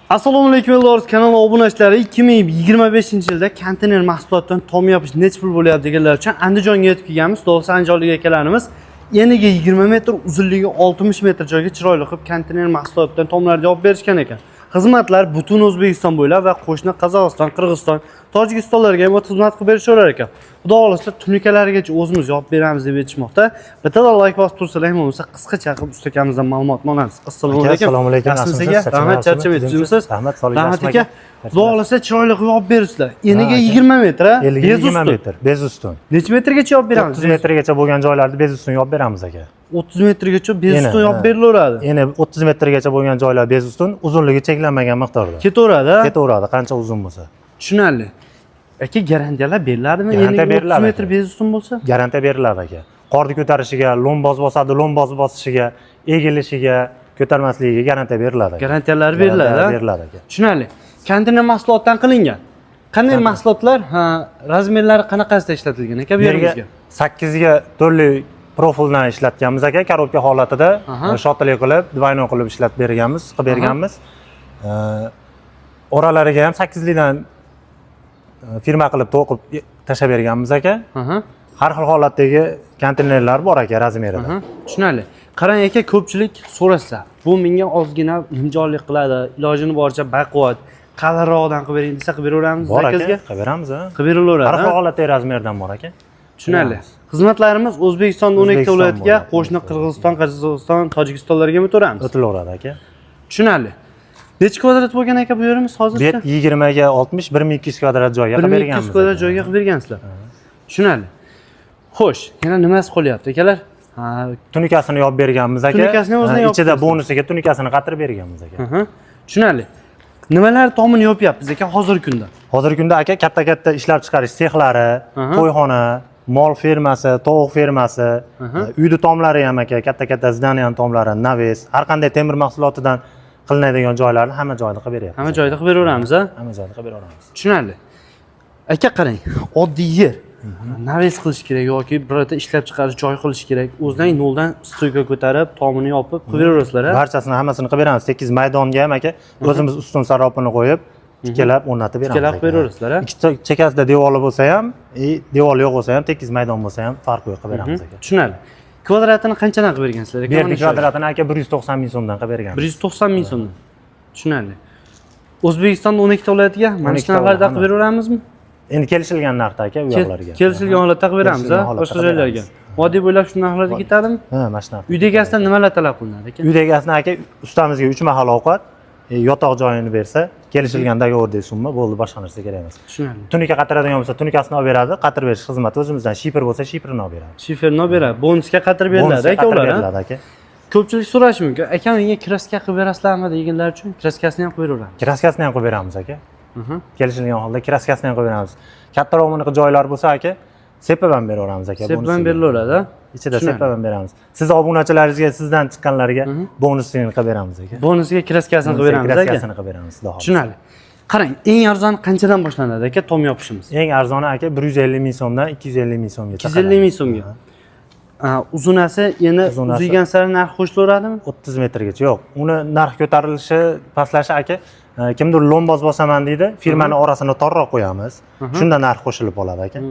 Assalomu alaykum do'stlar, kanal obunachilari 2025-yilda konteyner mahsulotdan tom yopish necha pul bo'lyapti deganlar uchun Andijonga yetib kelganmiz. To'g'risi Andijonlik akalarimiz eniga 20 metr, uzunligi 60 metr joyga chiroyli qilib konteyner mahsulotdan tomlarni yopib berishgan ekan. Xizmatlar butun O'zbekiston bo'ylab va qo'shni Qozog'iston, Qirg'iziston, Tojikistonlarga ham xizmat qilib berishaverar ekan. Xudo xolasa tunukalargacha o'zimiz yopib beramiz deb aytishmoqda. Bittadan like bosib tursalar ham bo'lmasa qisqacha qilib ustakamizdan ma'lumotni olamiz. Assalomu alaykum. Assalomu alaykum. Rahmat, charchamaysiz. Rahmat, sog'lik. Rahmat aka. Xudo xolasa chiroyli qilib yopib bersizlar. Eniga 20 metr, bez 20 metr, bez ustun. Necha metrgacha yopib beramiz? 30 metrgacha bo'lgan joylarni bez ustun yopib beramiz aka. 30 metrgacha bez ustun yopib berilaveradi. Endi 30 metrgacha bo'lgan joylar bez ustun, uzunligi cheklanmagan miqdorda. Ketaveradi. Ketaveradi, qancha uzun bo'lsa. Tushunarli. Aka, garantiyalar beriladimi? Garantiya beriladi. 30 metr bez ustun bo'lsa? Garantiya beriladi aka. Qorni ko'tarishiga, lomboz bosadi, lomboz bosishiga, egilishiga, ko'tarmasligiga garantiya beriladi. Garantiyalar beriladi. Beriladi aka. Tushunarli. Konteyner mahsulotdan qilingan. Qanday mahsulotlar, razmerlari qanaqasida ishlatilgan aka bu yerimizga? 8 ga to'rtli profildan ishlatganmiz aka, korobka holatida shotli qilib, dvayno qilib ishlatib berganmiz, qilib berganmiz. Oralariga ham 8 likdan firma qilib to'qib tashlab berganmiz aka. Har xil holatdagi konteynerlar bor aka razmerida. Tushunarli. Qarang aka, ko'pchilik so'rasa, bu menga ozgina nimjonlik qiladi, ilojini boricha baquvvat, qalinroqdan qilib bering desa, qilib beraveramiz akangizga. Qilib beramiz. Qilib beraveradi. Har xil holatdagi razmerdan bor aka. Tushunarli. Xizmatlarimiz O'zbekistonning 12 ta viloyatiga, qo'shni Qirg'iziston, Qozog'iston, Tojikistonlarga o'tamiz. O'tilaveradi aka. Tushunarli. Necha kvadrat bo'lgan aka bu yerimiz hozircha? 20 ga 60, 1200 kvadrat joyga qilib berganmiz. 1200 kvadrat joyga qilib bergansizlar. Tushunarli. Xo'sh, yana nimasi qolyapti akalar? Tunikasini yopib berganmiz aka. Tunikasini o'zini yopib. Ichida bonusiga tunikasini qatirib berganmiz aka. Tushunarli. Nimalar tomini yopyapmiz aka hozirgi kunda? Hozirgi kunda aka katta ishlab chiqarish sexlari, to'yxona, mol fermasi, tovuq fermasi, uyda tomlari ham aka, katta zdaniyan tomlari, naves, har qanday temir mahsulotidan qilinadigan joylarni hamma joyda qilib beryapmiz. Hamma joyda qilib beraveramiz, a? Hamma joyda qilib beraveramiz. Tushunarli. Aka qarang, oddiy yer. Naves qilish kerak yoki birorta ishlab chiqarish joy qilish kerak. O'zidan noldan stoyga ko'tarib, tomini yopib qilib beraverasizlar, a? Barchasini hammasini qilib beramiz. 8 maydonga ham aka, o'zimiz ustun sarobini qo'yib, tiklab o'rnatib beramiz. Tiklab beraverasizlar, a? Ikkita chekasida devori bo'lsa ham, devor yo'q bo'lsa ham, 8 maydon bo'lsa ham farq yo'q qilib beramiz aka. Tushunarli. Kvadratini qanchadan qilib bergansizlar aka? Bu kvadratini aka 190 ming so'mdan qilib berganmiz. 190 ming so'mdan. Tushunarli. O'zbekistonning 12 ta viloyatiga mana shu narxlarda qilib beraveramizmi? Endi kelishilgan narxda aka u yoqlarga. Kelishilgan holatda qilib beramiz, a? Boshqa joylarga. Vodiy bo'ylab shu narxlarda ketadimi? Ha, mana shu narx. Uyda egasidan nimalar talab qilinadi aka? Uyda egasidan aka ustamizga 3 mahal ovqat, yotoq joyini bersa, kelishilgan dogovordagi summa bo'ldi, boshqa narsa kerak emas. Tushunarli. Tunika qatiradigan bo'lsa, tunikasini olib beradi, qatirib berish xizmati o'zimizdan. Shifr bo'lsa, shifrini olib beradi. Shifrni olib beradi. Bonusga qatirib beriladi aka ular, a? Ko'pchilik so'rashi mumkin. Aka, menga kraska qilib berasizlarmi deganlar uchun kraskasini ham qilib beraveramiz. Kraskasini ham qilib beramiz aka. Kelishilgan holda kraskasini ham qilib beramiz. Kattaroq bunaqa joylar bo'lsa aka, sepib ham beraveramiz aka. Sepib ham berilaveradi. Ichida sepib ham beramiz. Siz obunachilaringizga, sizdan chiqqanlarga bonusini qilib beramiz aka. Bonusiga kraskasini qilib beramiz aka. Kraskasini qilib beramiz, xudo xohlasa. Tushunarli. Qarang, eng arzon qanchadan boshlanadi aka tom yopishimiz? Eng arzoni aka 150 ming so'mdan 250 ming so'mgacha. 250 ming so'mga. Uzunasi yana uzaygan sari narx qo'shilaveradimi? 30 metrgacha. Yo'q, uni narx ko'tarilishi, pastlashi aka, kimdir lomboz bosaman deydi, firmani orasini torroq qo'yamiz. Shunda narx qo'shilib qoladi aka.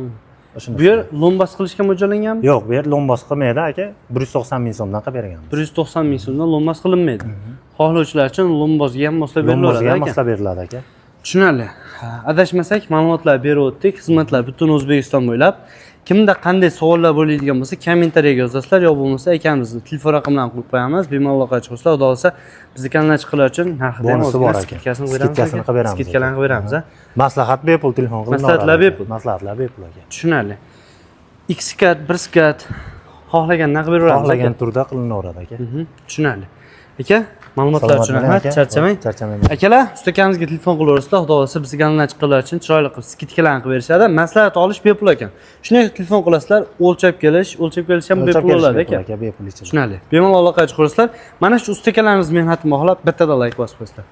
Bu yer lomboz qilishga mo'ljallanganmi? Yo'q, bu yer lomboz qilmaydi aka, 190 ming so'mdan qilib berganmiz. 190 ming so'mdan lomboz qilinmaydi. Xohlovchilar uchun lombozga ham moslab beriladi aka. Lombozga ham moslab beriladi aka. Tushunarli. Adashmasak, ma'lumotlar berib o'tdik. Xizmatlar butun O'zbekiston bo'ylab. Kimda qanday savollar bo'ladigan bo'lsa, kommentariyaga yozasizlar, yo bo'lmasa akamizni telefon raqamlarini qo'yib qo'yamiz. Bemalol aloqa chiqasizlar. Xudo xolasa bizni kanaldan chiqishlar uchun narxida ham skidkasini qilib beramiz. Skidkalarni qilib beramiz, a? Maslahat bepul telefon qiling. Maslahatlar bepul. Maslahatlar bepul aka. Tushunarli. X kat, 1 kat xohlagandan qilib beraveramiz. Xohlagan turda qilinaveradi aka. Tushunarli. Aka, ma'lumotlar uchun rahmat. Charchamang. Akalar, ustakamizga telefon qilaverasizlar. Xudo xolasa bizga kanaldan chiqqanlar uchun chiroyli qilib skidkalarni qilib berishadi. Maslahat olish bepul ekan. Shunday telefon qilasizlar, o'lchab kelish ham bepul bo'ladi aka. Bepul. Tushunarli. Bemalol aloqa chiqarasizlar. Mana shu ustakalarimiz mehnatini baholab bittadan like bosib qo'yinglar.